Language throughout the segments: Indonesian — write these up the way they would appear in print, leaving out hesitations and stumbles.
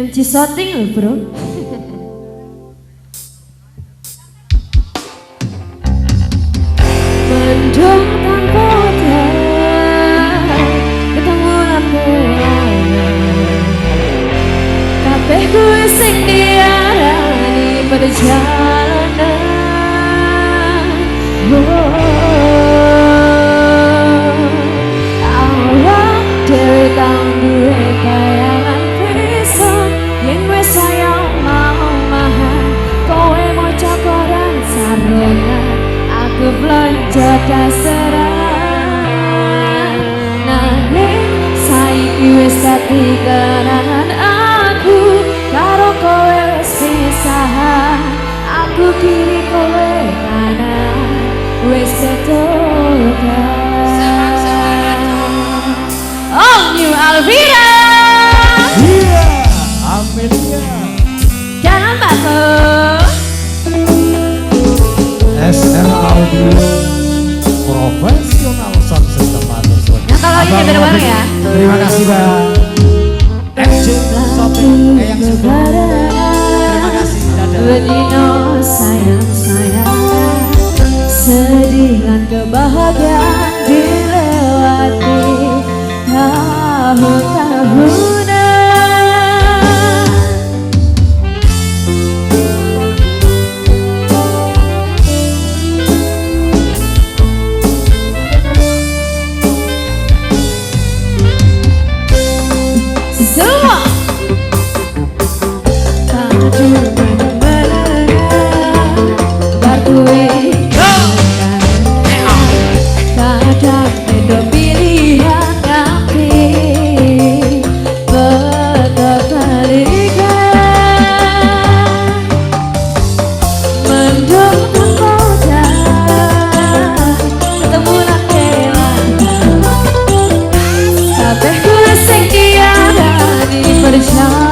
MC shooting loh bro. Mendung tanpa ketemu kabeh kuwi sing diarani perjalanan. Awak dhewe tau duwe bayangan pisan yen wis sayang mau mahan kowe maca koran sarungan aku belanja dasaran. Nanging saiki wis dadi kenangan aku karo kowe wis pisahan aku kiri kowe kanan wis ketukan. Oh New Alvira, Amelia, Jalan Batu, SR Audio, profesional sound system atur. yang kalau ini baru ya. Terima kasih bang. FJ Shopping yang sudah. Terima kasih. Bedino sayang sedih dan kebahagiaan dilewati tahun-tahunan. Semua kadang beda pilihan tapi berkebalikan. Mendung menggoda ketemu nak kelan kabeh kuwi sing diarani perjalanan.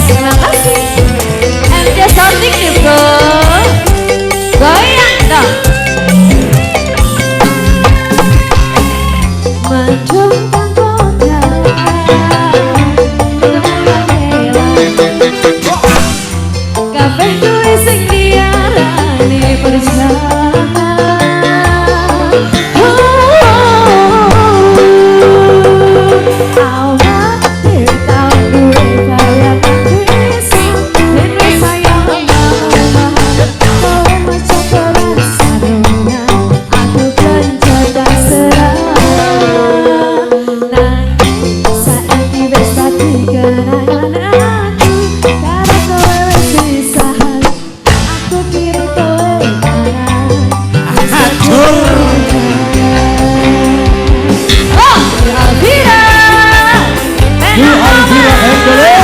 Terima kasih. MC Shooting nih bro, goyang dong. Mendung tanggoda kabeh kuwi sing diarani perjalanan. Awak dhewe tau duwe bayangan pisan yen wis sayang kowe maca koran sarungan aku belanja dasaran. Nanging saiki wis dadi kenangan aku karo kowe wis pisahan aku kiri kowe kanan. Oh, Alvira, Alvira and